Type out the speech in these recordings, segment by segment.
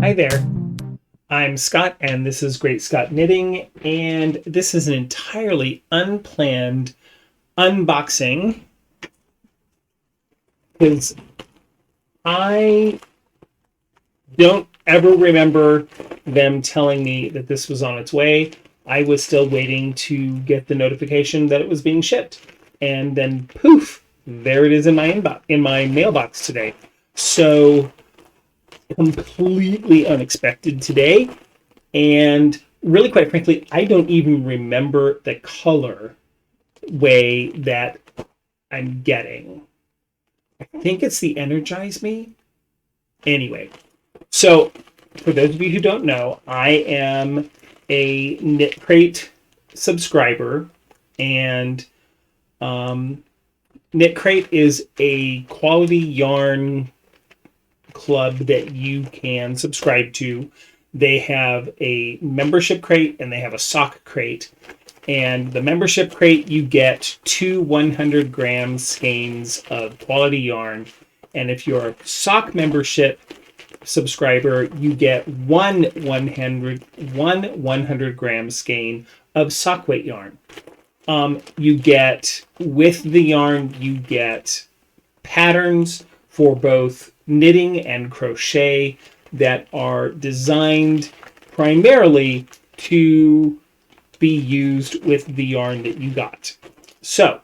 Hi there, I'm Scott, and this is GreatScott Knitting, and this is an entirely unplanned unboxing because I don't ever remember them telling me that this was on its way. I was still waiting to get the notification that it was being shipped, and then poof, there it is in my inbox, in my mailbox today. So completely unexpected today. And really, quite frankly, I don't even remember the color way that I'm getting. I think it's the Energize Me. Anyway, so for those of you who don't know, I am a Knitcrate subscriber, and Knitcrate is a quality yarn club that you can subscribe to. They have a membership crate and they have a sock crate. And the membership crate, you get 2 100-gram skeins of quality yarn. And if you're a sock membership subscriber, you get one 100-gram skein of sock weight yarn. You get, with the yarn, you get patterns for both knitting and crochet that are designed primarily to be used with the yarn that you got. So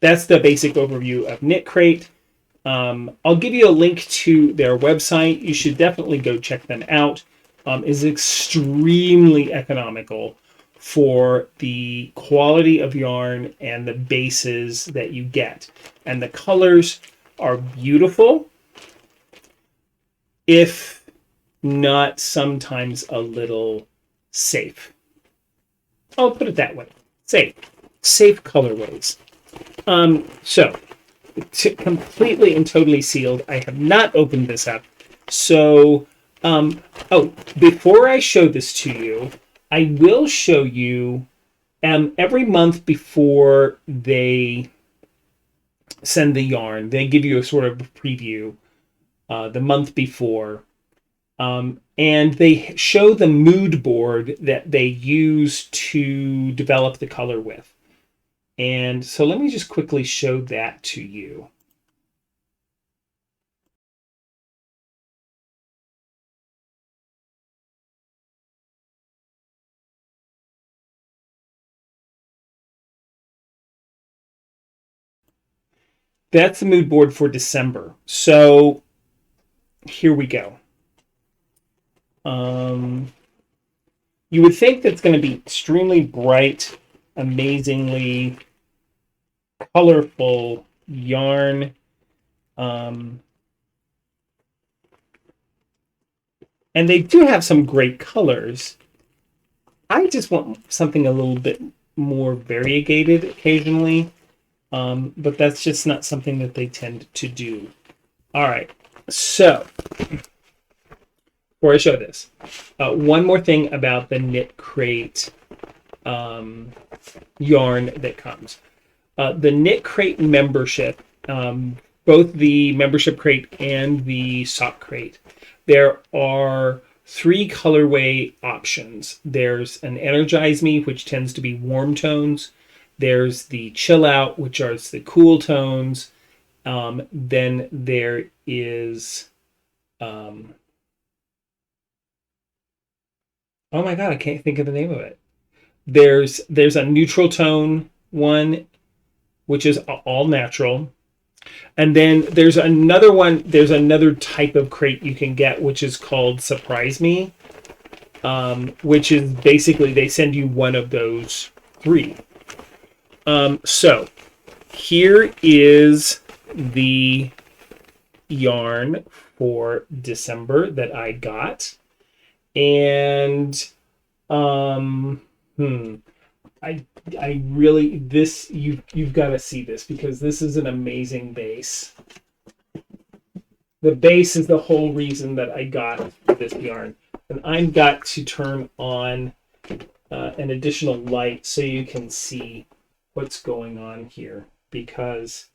that's the basic overview of Knitcrate. I'll give you a link to their website. You should definitely go check them out. It's extremely economical for the quality of yarn and the bases that you get. And the colors are beautiful, if not sometimes a little safe. I'll put it that way. Safe colorways. So completely and totally sealed. I have not opened this up. So, before I show this to you, I will show you every month before they send the yarn, they give you a sort of preview the month before. And they show the mood board that they use to develop the color with. And so let me just quickly show that to you. That's the mood board for December. So here we go. You would think that's going to be extremely bright, amazingly colorful yarn. And they do have some great colors. I just want something a little bit more variegated occasionally, but that's just not something that they tend to do. All right, so before I show this, one more thing about the Knitcrate yarn that comes. The Knitcrate membership, both the membership crate and the sock crate, there are 3 colorway options. There's an Energize Me, which tends to be warm tones. There's the Chill Out, which are the cool tones. Then there is... oh my god, I can't think of the name of it. There's a neutral tone one, which is all natural. And then there's another one, there's another type of crate you can get, which is called Surprise Me, which is basically they send you one of those 3. So here is the yarn for December that I got. And I really, this, you've got to see this, because this is an amazing base. The base is the whole reason that I got this yarn. And I've got to turn on an additional light so you can see what's going on here, because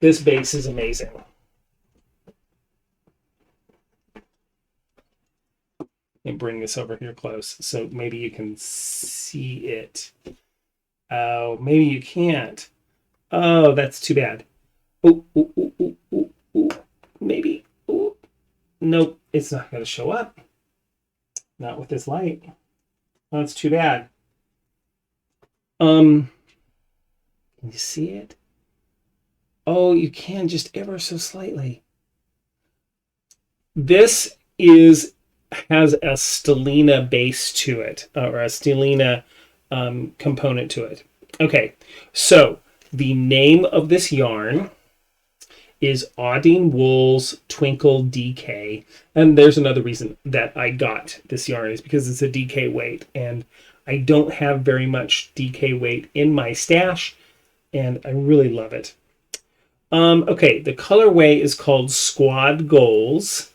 this base is amazing. And bring this over here close so maybe you can see it. Oh, maybe you can't. Oh, that's too bad. Oh, ooh, ooh, ooh, ooh, ooh. Maybe. Ooh. Nope, it's not going to show up. Not with this light. Oh, that's too bad. Can you see it? Oh, you can just ever so slightly. This has a stellina base to it, or a stellina component to it. Okay, so the name of this yarn is Audine Wool's Twinkle DK. And there's another reason that I got this yarn is because it's a DK weight. And I don't have very much DK weight in my stash. And I really love it. Okay, the colorway is called Squad Goals.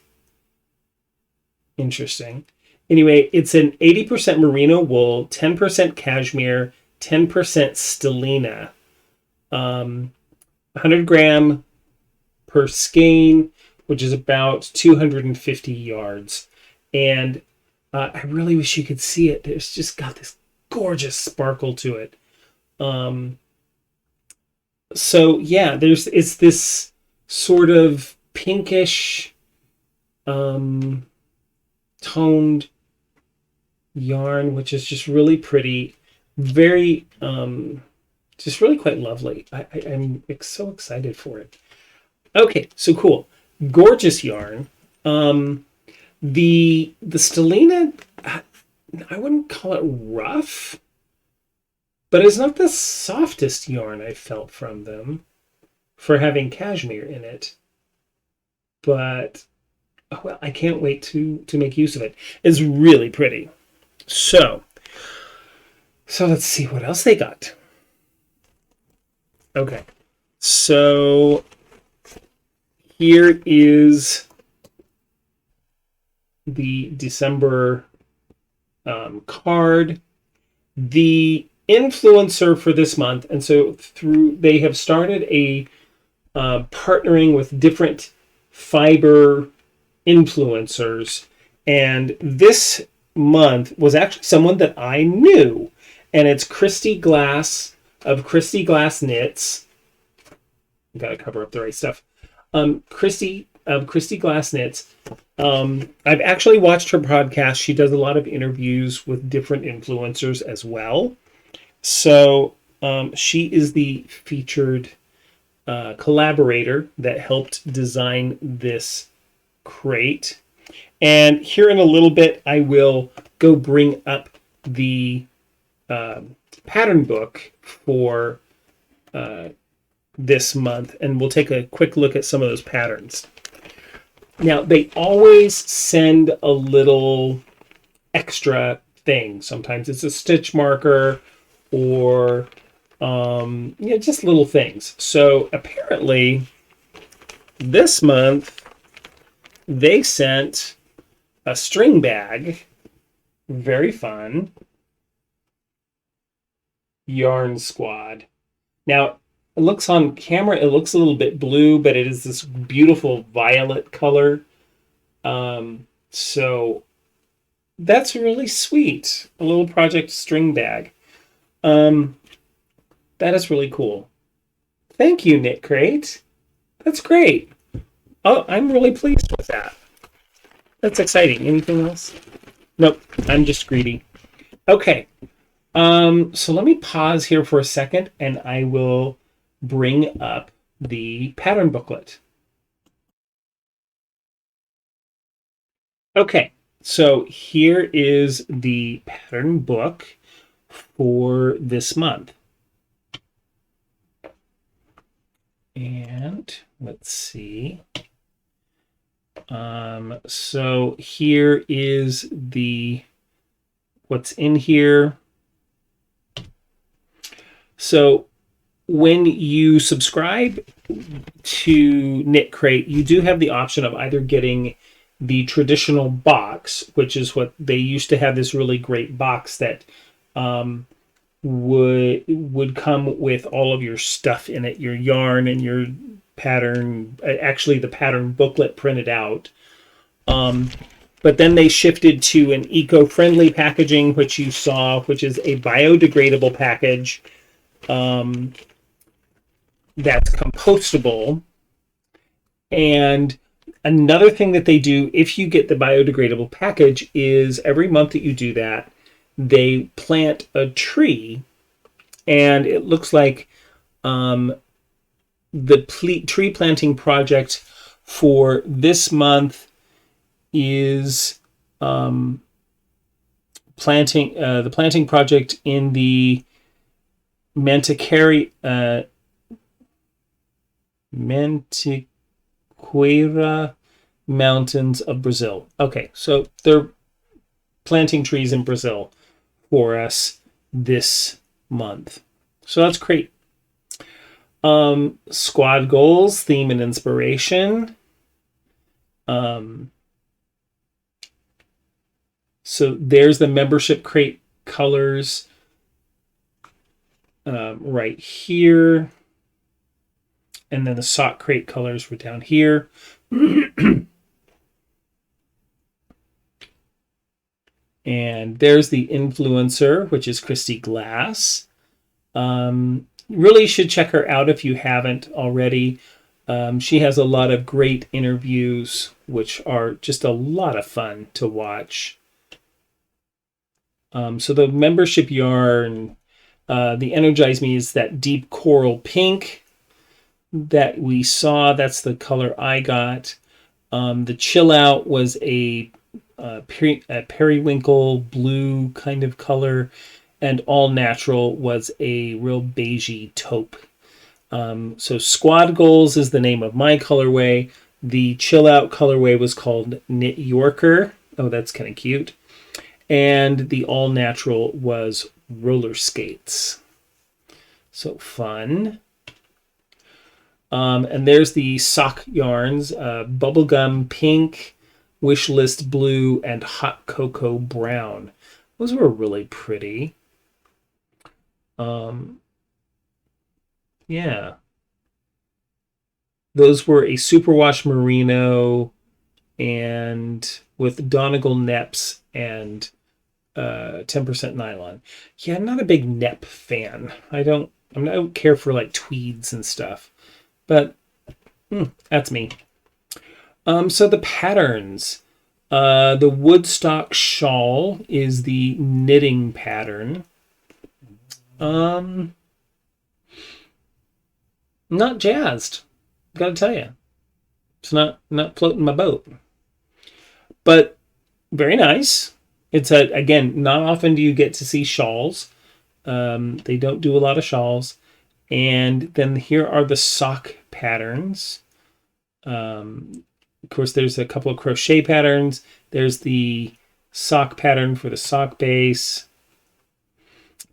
Interesting. Anyway, it's an 80% merino wool, 10% cashmere, 10% stellina. 100 gram per skein, which is about 250 yards. And I really wish you could see it. It's just got this gorgeous sparkle to it. So yeah, it's this sort of pinkish toned yarn, which is just really pretty, very just really quite lovely. I'm so excited for it. Okay, so cool. Gorgeous yarn. The stellina, I wouldn't call it rough, but it's not the softest yarn I felt from them for having cashmere in it. But, oh, well, I can't wait to make use of it. It's really pretty. So let's see what else they got. Okay, so here is the December card. The influencer for this month, and so they have started a partnering with different fiber influencers, and this month was actually someone that I knew, and it's Christy Glass of Christy Glass Knits. Got to cover up the right stuff. Christy of Christy Glass Knits. I've actually watched her podcast. She does a lot of interviews with different influencers as well. So she is the featured collaborator that helped design this crate. And here in a little bit, I will go bring up the pattern book for this month, and we'll take a quick look at some of those patterns. Now, they always send a little extra thing. Sometimes it's a stitch marker or just little things. So apparently this month they sent a string bag. Very fun. Yarn Squad. Now, it looks on camera, it looks a little bit blue, but it is this beautiful violet color. So that's really sweet. A little project string bag. That is really cool. Thank you, Knitcrate. That's great. Oh, I'm really pleased with that. That's exciting. Anything else? Nope, I'm just greedy. Okay. So let me pause here for a second, and I will bring up the pattern booklet. Okay, so here is the pattern book for this month. And let's see. So here is what's in here. So when you subscribe to Knitcrate, you do have the option of either getting the traditional box, which is what they used to have, this really great box that would come with all of your stuff in it, your yarn and your pattern, actually the pattern booklet printed out. But then they shifted to an eco-friendly packaging, which you saw, which is a biodegradable package that's compostable. And another thing that they do, if you get the biodegradable package, is every month that you do that, they plant a tree, and it looks like the tree planting project for this month is the planting project in the Mantiqueira Mountains of Brazil. Okay, so they're planting trees in Brazil for us this month. So that's great. Squad goals, theme and inspiration. So there's the membership crate colors right here. And then the sock crate colors were down here. And there's the influencer, which is Christy Glass. Really should check her out if you haven't already. She has a lot of great interviews, which are just a lot of fun to watch. So the membership yarn, the Energize Me is that deep coral pink that we saw. That's the color I got. The Chill Out was a periwinkle blue kind of color, and All Natural was a real beigey taupe. So Squad Goals is the name of my colorway. The Chill Out colorway was called Knit Yorker. Oh, that's kind of cute. And the All Natural was Roller Skates. So fun. And there's the sock yarns, Bubblegum Pink, Wishlist Blue, and Hot Cocoa Brown. Those were really pretty. Yeah. Those were a superwash merino and with Donegal neps and 10% nylon. Yeah, I'm not a big nep fan. I don't care for like tweeds and stuff. But that's me. So the patterns. The Woodstock shawl is the knitting pattern. Not jazzed. Gotta tell you. It's not floating my boat. But very nice. It's again, not often do you get to see shawls. They don't do a lot of shawls. And then here are the sock patterns. Of course, there's a couple of crochet patterns. There's the sock pattern for the sock base.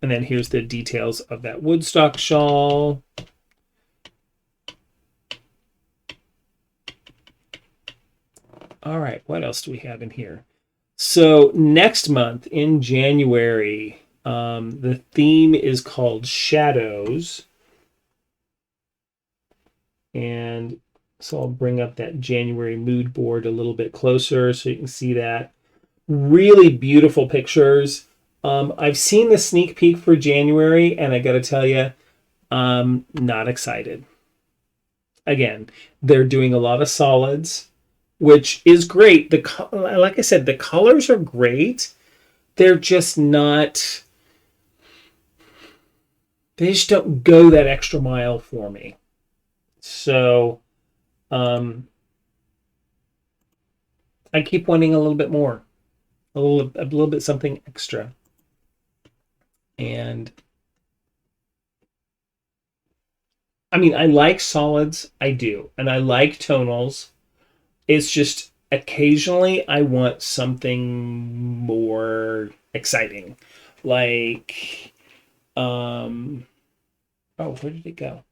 And then here's the details of that Woodstock shawl. All right, what else do we have in here? So next month in January, the theme is called Shadows. And so I'll bring up that January mood board a little bit closer so you can see that. Really beautiful pictures. I've seen the sneak peek for January, and I got to tell you, I'm not excited. Again, they're doing a lot of solids, which is great. Like I said, the colors are great. They're just not... They just don't go that extra mile for me. So, I keep wanting a little bit more, a little bit something extra. And I mean, I like solids, I do, and I like tonals. It's just occasionally I want something more exciting, like, oh, where did it go?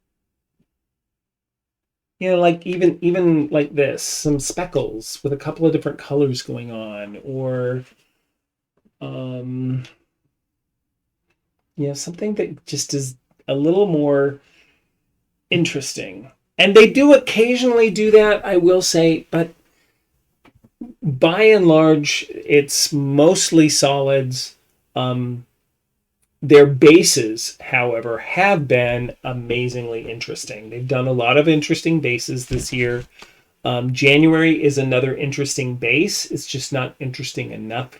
You know, like even like this, some speckles with a couple of different colors going on, or yeah, something that just is a little more interesting. And they do occasionally do that, I will say, but by and large, it's mostly solids. Their bases, however, have been amazingly interesting. They've done a lot of interesting bases this year. January is another interesting base. It's just not interesting enough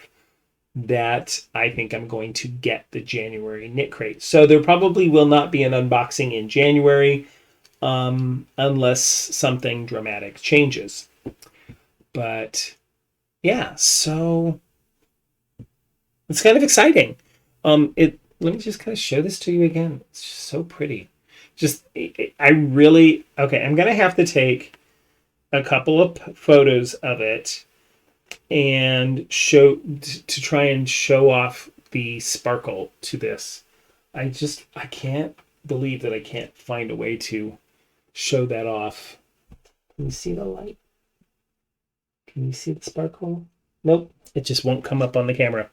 that I think I'm going to get the January Knitcrate. So there probably will not be an unboxing in January unless something dramatic changes. But yeah, so it's kind of exciting. Let me just kind of show this to you again. It's just so pretty. I really, okay, I'm going to have to take a couple of photos of it and show to try and show off the sparkle to this. I can't believe that I can't find a way to show that off. Can you see the light? Can you see the sparkle? Nope, it just won't come up on the camera.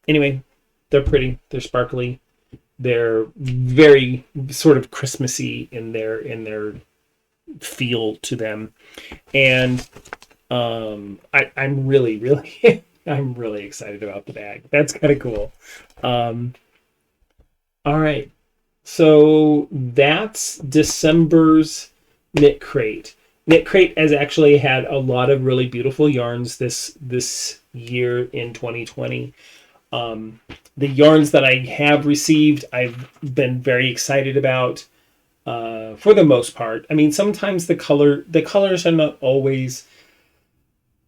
Anyway, they're pretty, they're sparkly, they're very sort of Christmassy in their feel to them, and I'm really I'm really excited about the bag. That's kind of cool. All right, so that's December's Knit Crate. Knit Crate has actually had a lot of really beautiful yarns this year in 2020. The yarns that I have received, I've been very excited about for the most part. I mean, sometimes the colors are not always,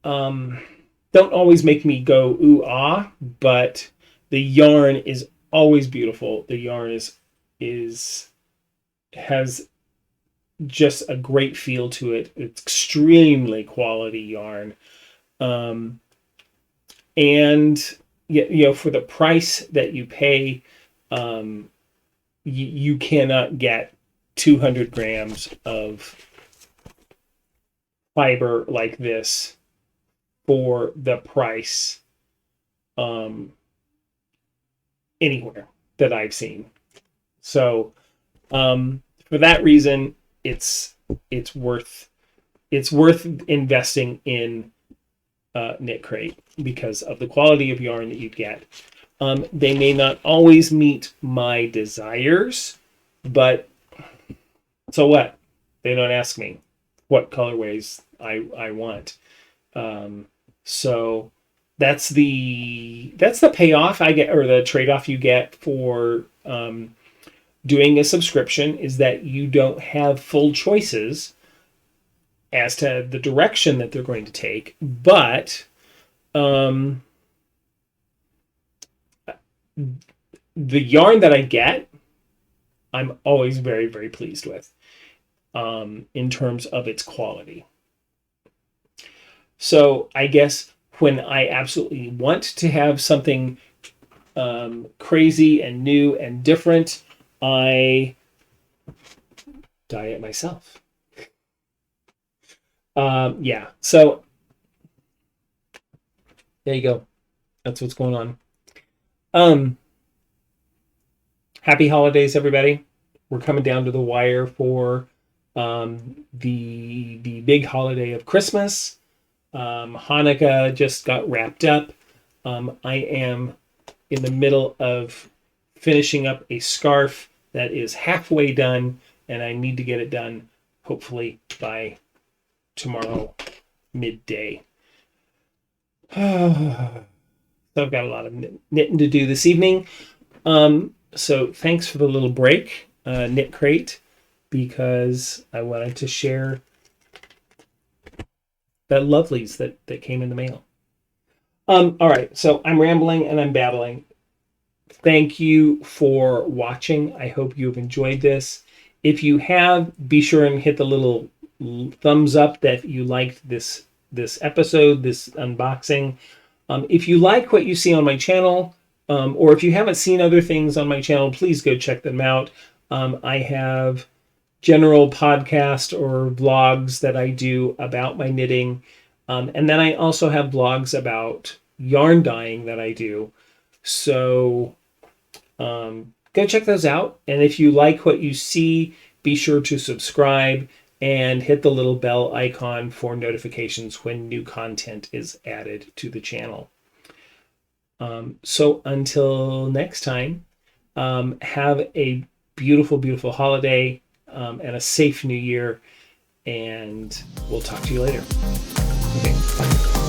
don't always make me go ooh ah, but the yarn is always beautiful. The yarn has just a great feel to it. It's extremely quality yarn, and for the price that you pay, you cannot get 200 grams of fiber like this for the price anywhere that I've seen. So for that reason, it's worth investing in Knitcrate because of the quality of yarn that you get. They may not always meet my desires, but so what? They don't ask me what colorways I want. So that's the payoff I get, or the trade-off you get for doing a subscription, is that you don't have full choices as to the direction that they're going to take, but the yarn that I get, I'm always very, very pleased with in terms of its quality. So I guess when I absolutely want to have something crazy and new and different, I dye it myself. Yeah, so there you go. That's what's going on. Happy holidays, everybody. We're coming down to the wire for the big holiday of Christmas. Hanukkah just got wrapped up. I am in the middle of finishing up a scarf that is halfway done, and I need to get it done hopefully by tomorrow midday. So I've got a lot of knitting to do this evening. So thanks for the little break, Knitcrate, because I wanted to share the lovelies that came in the mail. All right, so I'm rambling and I'm babbling. Thank you for watching. I hope you have enjoyed this. If you have, be sure and hit the little thumbs up that you liked this episode, this unboxing. If you like what you see on my channel, or if you haven't seen other things on my channel, please go check them out. I have general podcast or vlogs that I do about my knitting. And then I also have vlogs about yarn dyeing that I do. So go check those out. And if you like what you see, be sure to subscribe and hit the little bell icon for notifications when new content is added to the channel. So until next time, have a beautiful, beautiful holiday and a safe new year, and we'll talk to you later. Okay, bye.